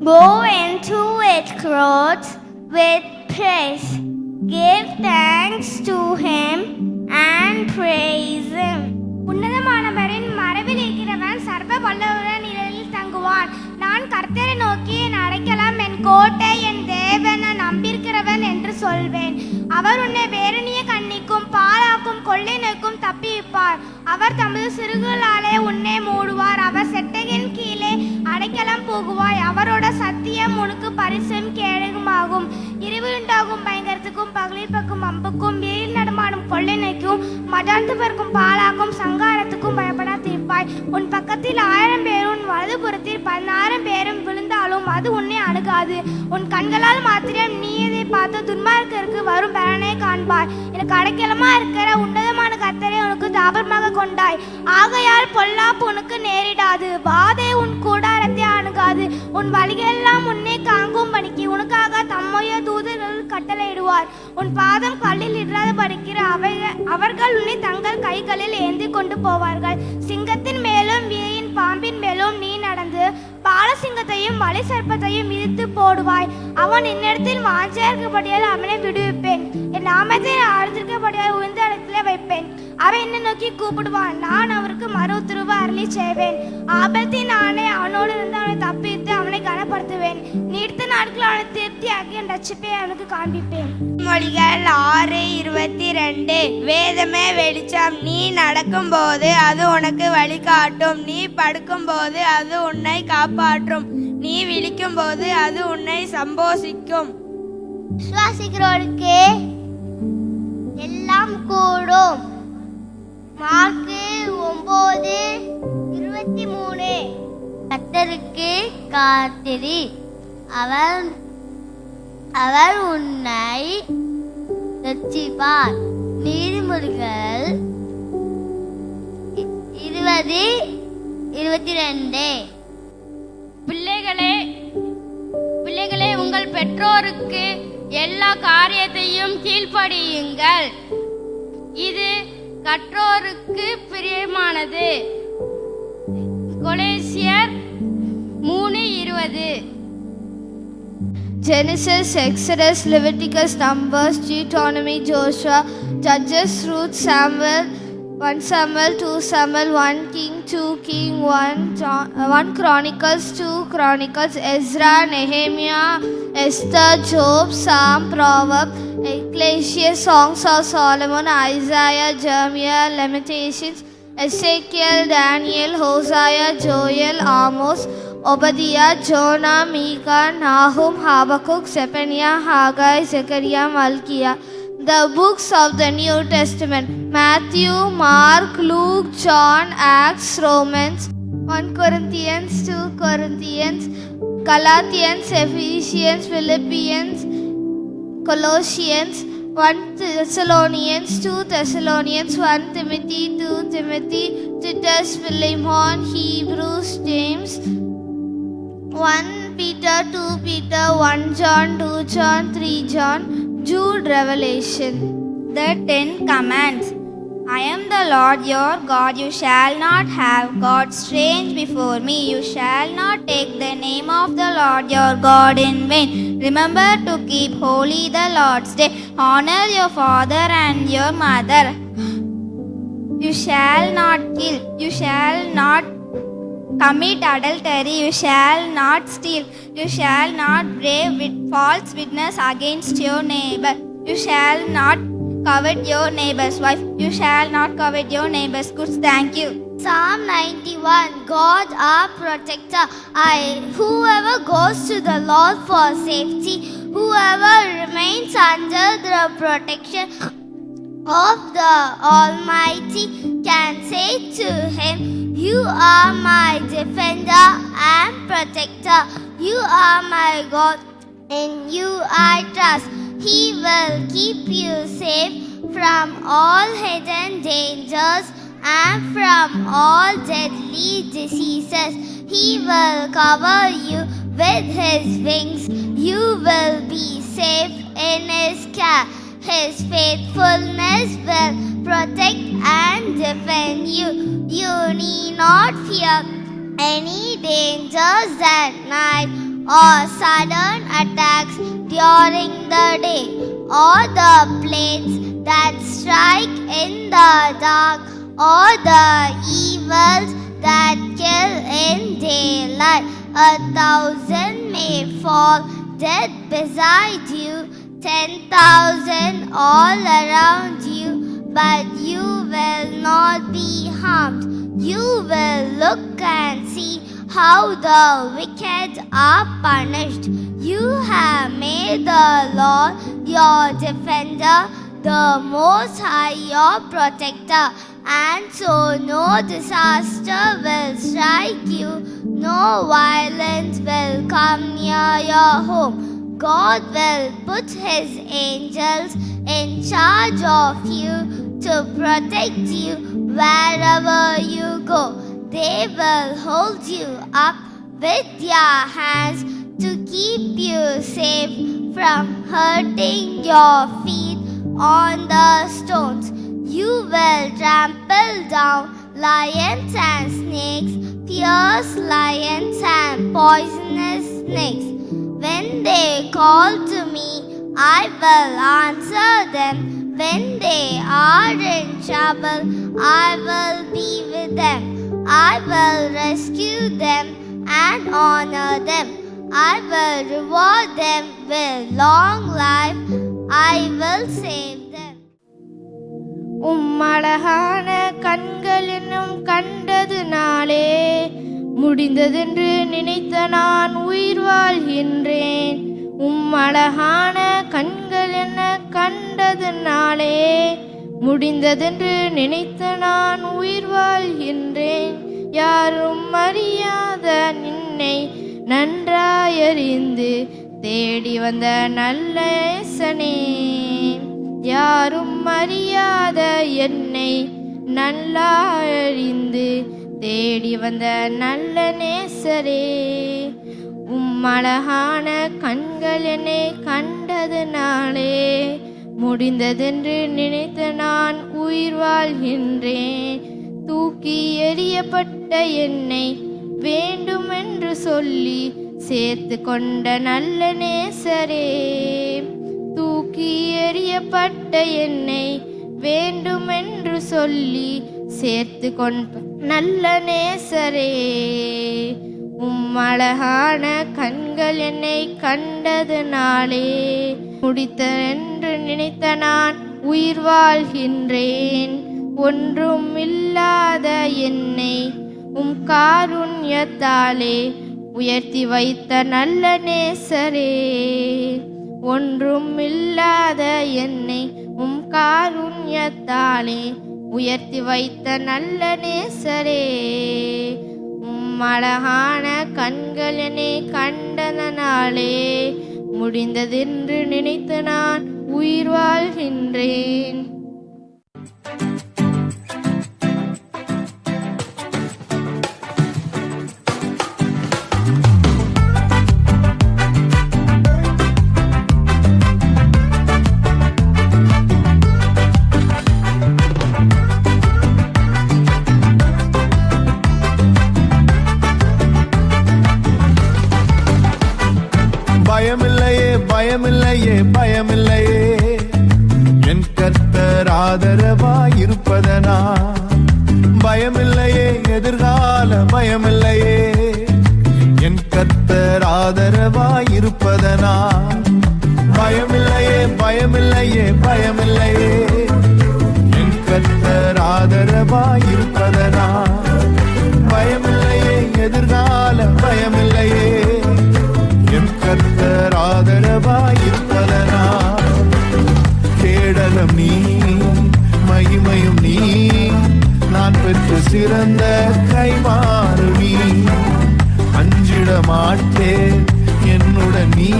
Go into its courts with praise. Give thanks to Him and praise Him. உன்னதமானவரின் மறைவில் இருக்கிறவன் சர்வ வல்லவரின் நிழலில் தங்குவான். நான் கர்த்தரை நோக்கி என் அடைக்கலம், என் கோட்டை, என் தேவன், நான் நம்பியிருக்கிறவன் என்று சொல்வேன். அவர் உன்னை வேரணிய கண்ணிக்கும் பாலாக்கும் கொள்ளை நோய்க்கும் தப்பிப்பார். அவர் தமது சிறுகளாலே உன்னை மூடுவார். அவர் செட்டையின் கீழே அடைக்கலம் போகுவாய். அவரோட சத்தியம் உனக்கு பரிசும் கேடகமாகும். இருவுண்டாகும் பயங்கரத்துக்கும் பகலில் பக்கும் அம்புக்கும் வெயில் நடமாடும் கொள்ளை நோய்க்கும் மடாந்து பறக்கும் பாலாக்கும் சங்காரத்துக்கும் பயப்படா தீர்ப்பாய். உன் பக்கத்தில் 1000 பேரும் உன் வலதுபுறத்தில் 16 பேரும் விழுந்தாலும் அது உன்னை அணுகாது. உன் கண்களால் மாத்திரம் நீ இதை பார்த்து துன்மார்க்கருக்கு வரும் பலனை காண்பாய். எனக்கு அடைக்கலமா இருக்கிற உன்னதமான கர்த்தரை உனக்கு தாபரமாக கொண்டாய். ஆகையால் பொல்லாப்பு உனக்கு நேரிடாது, வாதை உன் கூடாரத்தை அணுகாது. உன் வழிகளெல்லாம் உன்னை காங்கும் பணிக்கு உனக்காக தம்முடைய தூதர்கள் கட்டளையிடுவார். உன் பாதம் கல்லில் இடாத படிக்கிற அவர்கள் உன்னை தங்கள் கைகளில் ஏந்தி கொண்டு போவார்கள். சிங்கத்தின் மேலும் வீரின் பாம்பின் மேலும் நீ நடந்து பாலசிங்கத்தையும் வலி சர்ப்பத்தையும் மிதித்து போடுவாய். அவன் என்னிடத்தில் வாஞ்சியாயிருக்கப்படியால் அவனை விடுவிப்பேன். என் நாமத்தை அறிந்திருக்கப்படியால் உயர்ந்த இடத்திலே வைப்பேன். அவன் என்னை நோக்கி கூப்பிடுவான், நான் அவருக்கு மறு உத்தரவு அருளி செய்வேன். ஆபத்தின் நானே அவனோடு இருந்து அவனை தப்பித்து அவனை கனப்படுத்துவேன். நீடித்த நாட்கள் அவனை திருப்தியாக்கி என் ரட்சிப்பை அவனுக்கு காண்பிப்பேன். மொழிகள் 6:22. வேதமே வெளிச்சம், நீ நடக்கும்போது அது உனக்கு வழிகாட்டும், நீ படுக்கும்போது அது உன்னை காப்பாற்றும், நீ விழிக்கும்போது அது உன்னை சம்போஷிக்கும். விசுவாசிக்கிறோருக்கு எல்லாம் கூடும். மார்க்கு 9:23. கர்த்தருக்கு காத்திரி, அவர் உன்னை ரட்சிப்பார். நீதிமொழிகள் 20:22. பிள்ளைகளே உங்கள் பெற்றோருக்கு எல்லா காரியத்தையும் கீழ்ப்படியுங்கள், இது கற்றோருக்கு பிரியமானது. கொலேசியர் 3:20. Genesis, Exodus, Leviticus, Numbers, Deuteronomy, Joshua, Judges, Ruth, Samuel, 1 Samuel, 2 Samuel, 1 King, 2 King, 1 Chronicles, 2 Chronicles, Ezra, Nehemiah, Esther, Job, Psalm, Proverbs, Ecclesiastes, Songs of Solomon, Isaiah, Jeremiah, Lamentations, Ezekiel, Daniel, Hosea, Joel, Amos, Obadiah, Jonah, Micah, Nahum, Habakkuk, Zephaniah, Haggai, Zechariah, Malchiah. The books of the New Testament: Matthew, Mark, Luke, John, Acts, Romans, 1 Corinthians, 2 Corinthians, Galatians, Ephesians, Philippians, Colossians, 1 Thessalonians, 2 Thessalonians, 1 Timothy, 2 Timothy, Titus, Philemon, Hebrews, James, 1 Peter, 2 Peter, 1 John, 2 John, 3 John, Jude, Revelation. The 10 Commands. I am the Lord your God. You shall not have God strange before me. You shall not take the name of the Lord your God in vain. Remember to keep holy the Lord's day. Honor your father and your mother. You shall not kill. You shall not commit adultery. You shall not steal. You shall not bear false witness against your neighbor. You shall not covet your neighbor's wife. You shall not covet your neighbor's goods. Thank you. Psalm 91. God our protector. Whoever goes to the Lord for safety, whoever remains under the protection of the Almighty can say to him, you are my defender and protector. You are my God, in you I trust. He will keep you safe from all hidden dangers and from all deadly diseases. He will cover you with his wings. You will be safe in his care. His faithfulness will protect and defend you. You need not fear any dangers at night or sudden attacks during the day, or the plagues that strike in the dark, or the evils that kill in daylight. 1,000 may fall dead beside you, 10,000 all around you, but you will not be harmed. You will look and see how the wicked are punished. You have made the Lord your defender, the Most High your protector, and so no disaster will strike you, no violence will come near your home. God will put his angels in charge of you to protect you wherever you go. They will hold you up with their hands to keep you safe from hurting your feet on the stones. You will trample down lions and snakes, fierce lions and poisonous snakes. When they call to me, I will answer them. When they are in trouble, I will be with them. I will rescue them and honor them. I will reward them with long life. I will save them. உம்மழகான கண்கள் என்னும் கண்டதுனாலே முடிந்ததென்று நினைத்த நான் உயிர் வாழ்கின்றேன். உம்மழகான கண்கள் என்ன கண்டதுனாலே முடிந்ததென்று நினைத்த நான் உயிர் வாழ்கின்றேன். யாரும் அறியாத நின்னை நன்றாயறிந்து தேடி வந்த நல்ல நேசனே, யாரும் அறியாத என்னை நல்லாயறிந்து தேடி வந்த நல்ல நேசரே, உம்மழகான கண்கள் என்னை கண்டதுனாலே முடிந்ததென்று நினைத்த நான் உயிர் வாழ்கின்றேன். தூக்கி எறியப்பட்ட என்னை வேண்டுமென்று சொல்லி சேர்த்து கொண்ட நல்ல நேசரே, தூக்கி எறியப்பட்ட என்னை வேண்டுமென்று சொல்லி சேர்த்து கொண்ட நல்ல நேசரே, உம்மழகான கண்கள் என்னை கண்டதுனாலே முடித்தென்று நினைத்த நான் உயிர் வாழ்கின்றேன். ஒன்றும் இல்லாத என்னை உம் காருண்யத்தாலே உயர்த்தி வைத்த நல்ல நேசரே, ஒன்றும் இல்லாத என்னை உம் காருண்யத்தாலே உயர்த்தி வைத்த நல்ல நேசரே, உம்மழகான கண்கள் என்னை கண்டதனாலே முடிந்ததென்று நினைத்து நான் உயிர் வாழ்கின்றேன். பயமில்லையே பயமில்லையே பயமில்லையே, என் கர்த்தர் ஆதரவாயிருப்பதனா. பயமில்லையே எதிர்கால பயமில்லையே, என் கர்த்தர் ஆதரவாயிருப்பதனா. பயமில்லையே பயமில்லையே பயமில்லையே, என் கர்த்தர் ஆதரவாயிருப்பதனா. பயமில்லையே எதிர்கால பயமில்லையே, என் கர்த்தர் ஆதரவாயிருப்பதனா. கேடகம் நீ மகிமையும் நீ, நான் பெற்று சிறந்த கைமாறு நீ. அஞ்சிட மாட்டேன் என்னுடன் நீ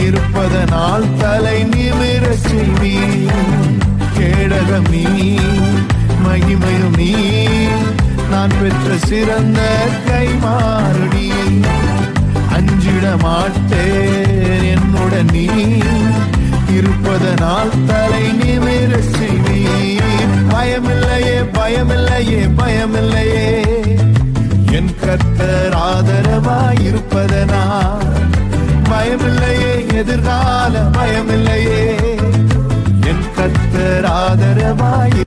இருப்பதனால் தலை நிமிரச் செய்வி. கேடகம் நீ மகிமையும் நீ, நான் பெற்ற சிறந்த கைமாறு நீ. அஞ்சிட மாட்டேன் என்னுடன் நீ இருப்பதனால் தலை நிமிரச் செய்வீர். பயமில்லையே பயமில்லையே பயமில்லையே, என் கர்த்தர் ஆதரவாயிருப்பதனா. பயமில்லையே எதிர்கால பயமில்லையே, என் கர்த்தர் ஆதரவாய்.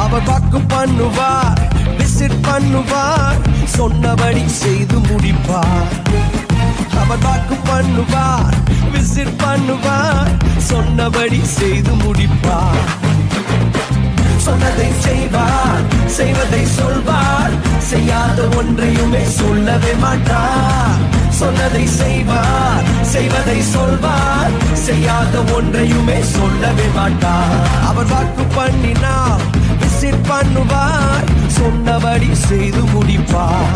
அவர் வாக்கு பண்ணுவார், விசிட் பண்ணுவார், சொன்னபடி செய்து முடிப்பார். அவர் வாக்கு பண்ணுவார், விசிட் பண்ணுவார், சொன்னபடி செய்து முடிப்பார். சொன்னதை செய்வார், செய்வதை சொல்வார், செய்யாத ஒன்றையுமே சொல்லவே மாட்டார். சொன்னதை செய்வார், செய்வதை சொல்வார், செய்யாத ஒன்றையுமே சொல்லவே மாட்டார். அவர் வாக்கு பண்ணினார், விசிட் பண்ணுவார், சொன்னபடி செய்து முடிப்பார்.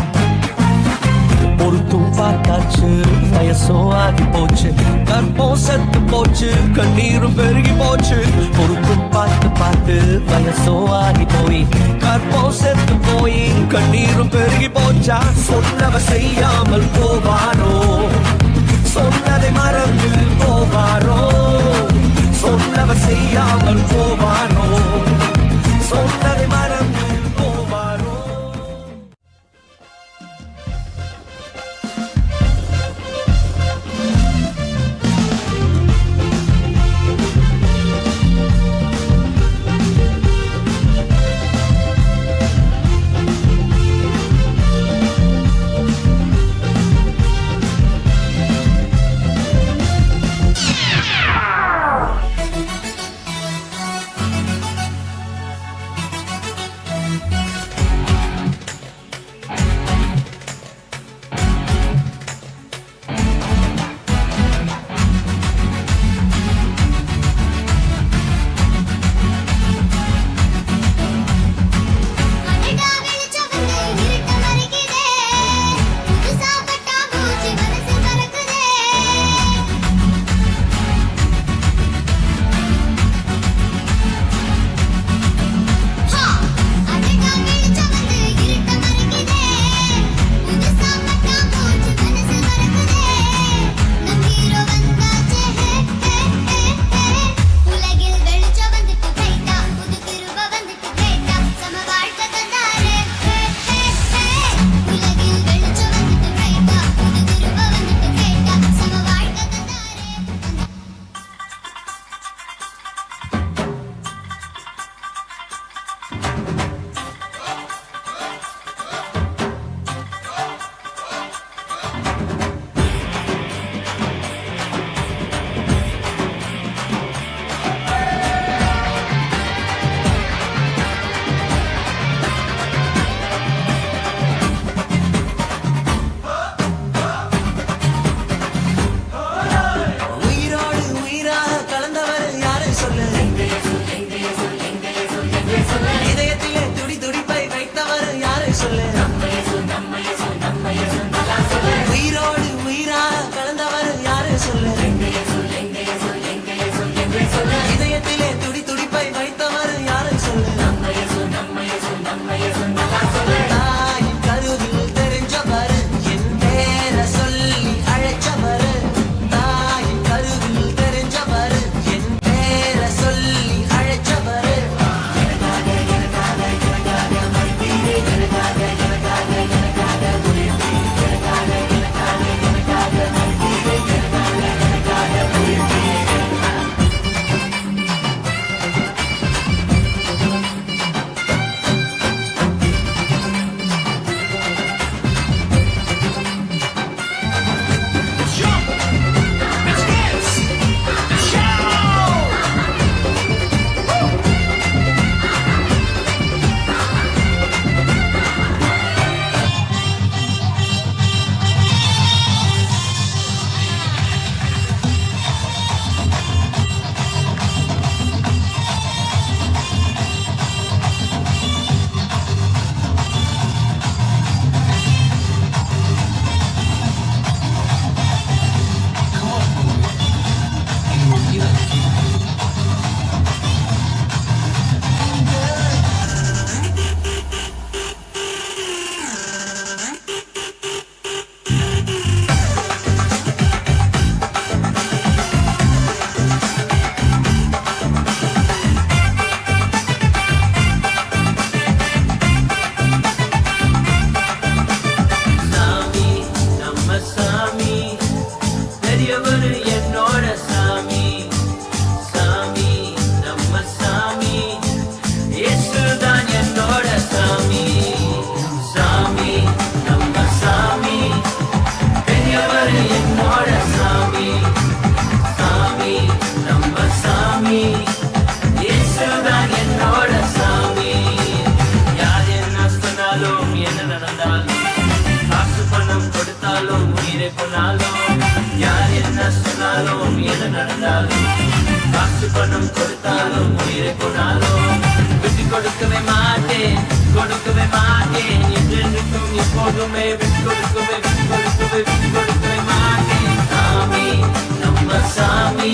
பொறுத்தும் பார்த்தாச்சு, வயசோ ஆகி போச்சு, கற்பம் செத்து போச்சு, கண்ணீரும் பெருகி போச்சு. பொறுத்தும் பார்த்து பார்த்து வயசோ ஆகி போய், கற்பம் செத்து போய், கண்ணீரும் பெருகி போச்சா. சொன்னவர் செய்யாமல் போவாரோ, சொன்னதை மறந்து போவாரோ. சொன்னவர் செய்யாமல் போவாரோ, சொன்னதை மறந்து போவாரோ. சொல்லு இதயத்திலே துடி துடிப்பை வைத்தவர் யாரை சொல்லு தாயின் கருவில் தெரிஞ்சவர் என் பேர சொல்லி அழைச்சவர் தாயின் கருவில் தெரிஞ்சவர் என் பேர சொல்லி அழைச்சவர் சாமி நம்ம சாமி பெரியவர் என்னோட சாமி சாமி நம்ம சாமி இயேசுதான் என்னோட சாமி சாமி நம்ம சாமி பெரியவர் என்னோட சாமி சாமி நம்ம சாமி இயேசுதான் என்னோட சாமி யார் என்ன சொன்னாலும் என்ன நடந்தாலும் காசு பணம் கொடுத்தாலும் உயிரை போனாலும் யார் என்ன சொன்னாலும் எது நடந்தாலும் காசு பணம் கொடுத்தாலும் உயிரை போனாலும் விட்டு கொடுக்கவே மாட்டேன் என்றென்றுக்கும் எப்போதுமே விட்டு கொடுக்கவே மாட்டேன் சாமி நம்ம சாமி